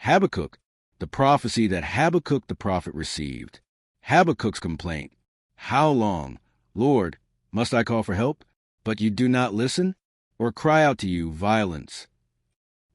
Habakkuk, the prophecy that Habakkuk the prophet received. Habakkuk's complaint. How long, Lord, must I call for help, but you do not listen? Or cry out to you violence,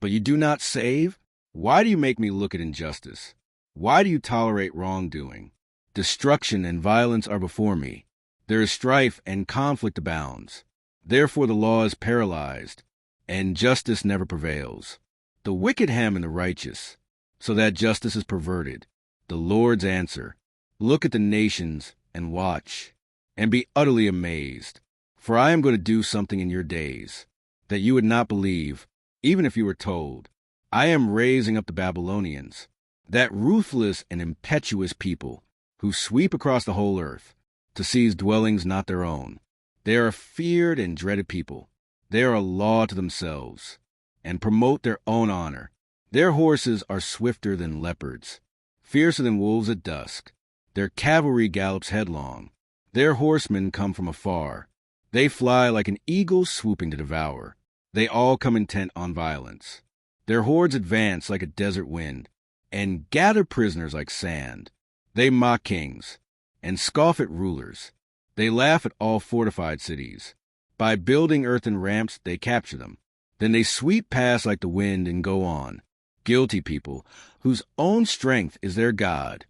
but you do not save? Why do you make me look at injustice? Why do you tolerate wrongdoing? Destruction and violence are before me. There is strife and conflict abounds. Therefore the law is paralyzed, and justice never prevails. The wicked hem the righteous, so that justice is perverted. The Lord's answer. Look at the nations and watch, and be utterly amazed. For I am going to do something in your days that you would not believe, even if you were told. I am raising up the Babylonians, that ruthless and impetuous people who sweep across the whole earth to seize dwellings not their own. They are a feared and dreaded people. They are a law to themselves and promote their own honor. Their horses are swifter than leopards, fiercer than wolves at dusk. Their cavalry gallops headlong. Their horsemen come from afar. They fly like an eagle swooping to devour. They all come intent on violence. Their hordes advance like a desert wind and gather prisoners like sand. They mock kings and scoff at rulers. They laugh at all fortified cities. By building earthen ramps, they capture them. Then they sweep past like the wind and go on. Guilty people, whose own strength is their God.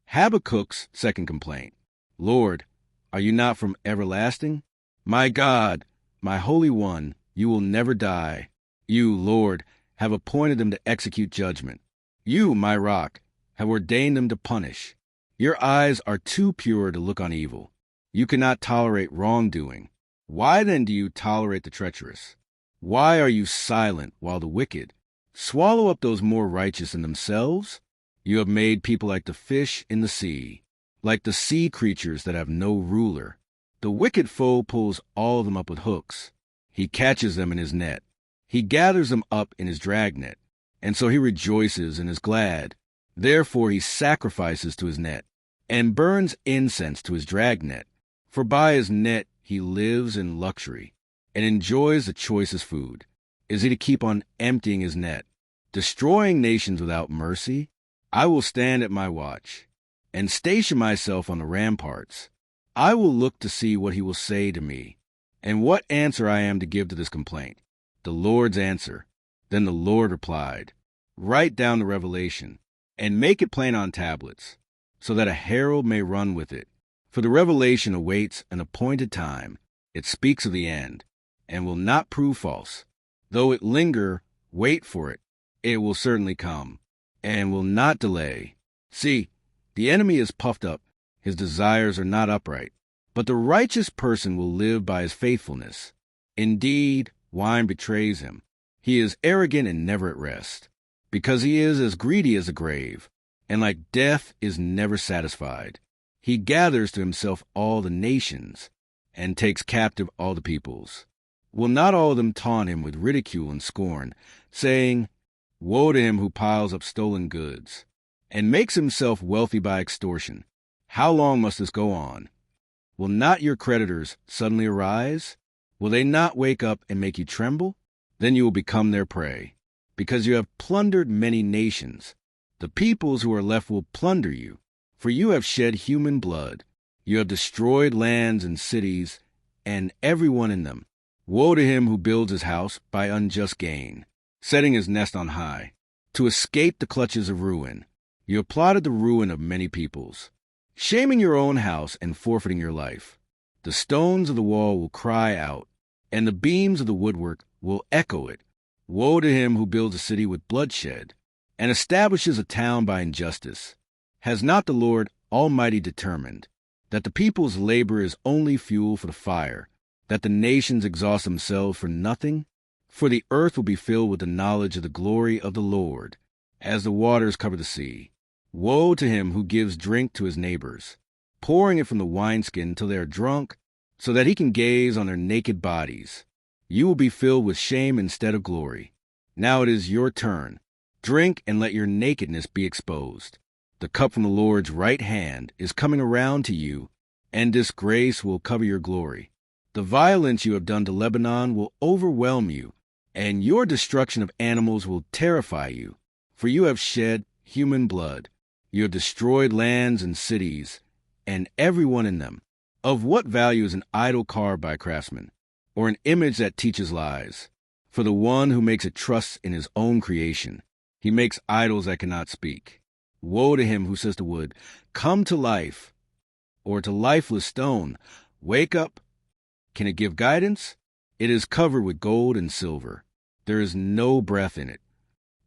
Habakkuk's second complaint. Lord, are you not from everlasting? My God, my Holy One, you will never die. You, Lord, have appointed them to execute judgment. You, my rock, have ordained them to punish. Your eyes are too pure to look on evil. You cannot tolerate wrongdoing. Why then do you tolerate the treacherous? Why are you silent while the wicked swallow up those more righteous than themselves? You have made people like the fish in the sea, like the sea creatures that have no ruler. The wicked foe pulls all of them up with hooks. He catches them in his net. He gathers them up in his dragnet, and so he rejoices and is glad. Therefore he sacrifices to his net and burns incense to his dragnet. For by his net he lives in luxury and enjoys the choicest food. Is he to keep on emptying his net, destroying nations without mercy? I will stand at my watch and station myself on the ramparts. I will look to see what he will say to me, and what answer I am to give to this complaint. The Lord's answer. Then the Lord replied, write down the revelation, and make it plain on tablets, so that a herald may run with it. For the revelation awaits an appointed time. It speaks of the end, and will not prove false. Though it linger, wait for it. It will certainly come, and will not delay. See, the enemy is puffed up. His desires are not upright. But the righteous person will live by his faithfulness. Indeed, wine betrays him. He is arrogant and never at rest, because he is as greedy as the grave, and like death is never satisfied. He gathers to himself all the nations, and takes captive all the peoples. Will not all of them taunt him with ridicule and scorn, saying, woe to him who piles up stolen goods, and makes himself wealthy by extortion? How long must this go on? Will not your creditors suddenly arise? Will they not wake up and make you tremble? Then you will become their prey, because you have plundered many nations. The peoples who are left will plunder you, for you have shed human blood. You have destroyed lands and cities, and everyone in them. Woe to him who builds his house by unjust gain, setting his nest on high, to escape the clutches of ruin. You have plotted the ruin of many peoples, shaming your own house and forfeiting your life. The stones of the wall will cry out, and the beams of the woodwork will echo it. Woe to him who builds a city with bloodshed, and establishes a town by injustice. Has not the Lord Almighty determined that the people's labor is only fuel for the fire, that the nations exhaust themselves for nothing? For the earth will be filled with the knowledge of the glory of the Lord, as the waters cover the sea. Woe to him who gives drink to his neighbors, pouring it from the wineskin till they are drunk, so that he can gaze on their naked bodies. You will be filled with shame instead of glory. Now it is your turn. Drink and let your nakedness be exposed. The cup from the Lord's right hand is coming around to you, and disgrace will cover your glory. The violence you have done to Lebanon will overwhelm you, and your destruction of animals will terrify you. For you have shed human blood. You have destroyed lands and cities, and everyone in them. Of what value is an idol carved by a craftsman, or an image that teaches lies? For the one who makes it trusts in his own creation. He makes idols that cannot speak. Woe to him who says to wood, "Come to life," or to lifeless stone, "Wake up." Can it give guidance? It is covered with gold and silver. There is no breath in it.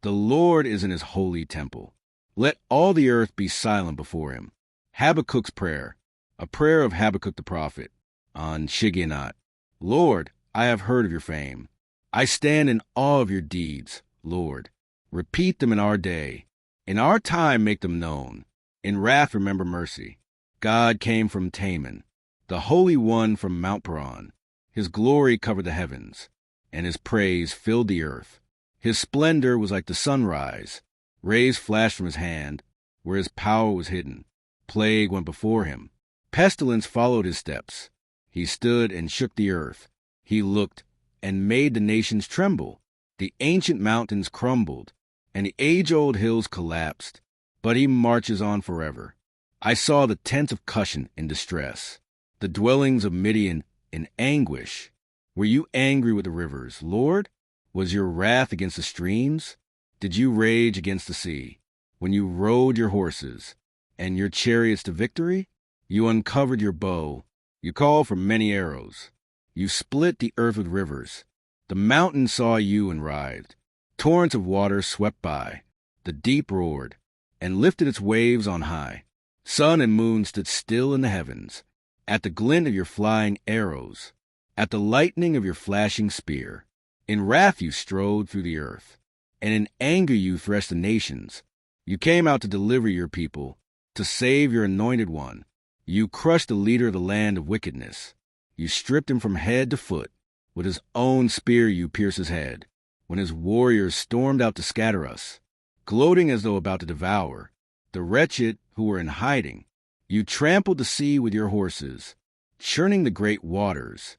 The Lord is in his holy temple. Let all the earth be silent before him. Habakkuk's prayer, a prayer of Habakkuk the prophet, on Shigionot. Lord, I have heard of your fame. I stand in awe of your deeds, Lord. Repeat them in our day. In our time make them known. In wrath remember mercy. God came from Teman, the Holy One from Mount Paran. His glory covered the heavens, and his praise filled the earth. His splendor was like the sunrise. Rays flashed from his hand, where his power was hidden. Plague went before him. Pestilence followed his steps. He stood and shook the earth. He looked and made the nations tremble. The ancient mountains crumbled, and the age-old hills collapsed. But he marches on forever. I saw the tents of Cushan in distress, the dwellings of Midian in anguish. Were you angry with the rivers, Lord? Was your wrath against the streams? Did you rage against the sea? When you rode your horses and your chariots to victory? You uncovered your bow. You called for many arrows. You split the earth with rivers. The mountains saw you and writhed. Torrents of water swept by. The deep roared and lifted its waves on high. Sun and moon stood still in the heavens, at the glint of your flying arrows, at the lightning of your flashing spear. In wrath you strode through the earth, and in anger you threshed the nations. You came out to deliver your people, to save your anointed one. You crushed the leader of the land of wickedness. You stripped him from head to foot. With his own spear you pierced his head, when his warriors stormed out to scatter us, gloating as though about to devour the wretched who were in hiding. You trampled the sea with your horses, churning the great waters.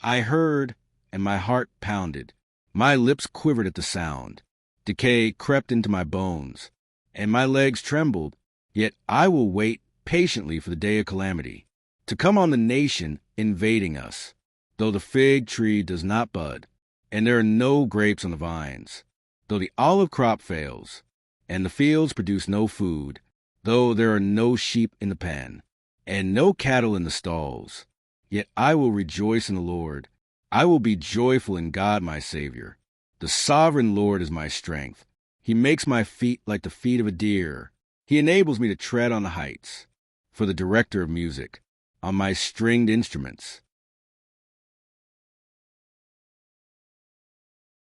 I heard, and my heart pounded. My lips quivered at the sound. Decay crept into my bones, and my legs trembled. Yet I will wait patiently for the day of calamity, to come on the nation invading us. Though the fig tree does not bud, and there are no grapes on the vines, though the olive crop fails, and the fields produce no food, though there are no sheep in the pen, and no cattle in the stalls, yet I will rejoice in the Lord. I will be joyful in God my Savior. The sovereign Lord is my strength. He makes my feet like the feet of a deer. He enables me to tread on the heights. For the director of music, on my stringed instruments,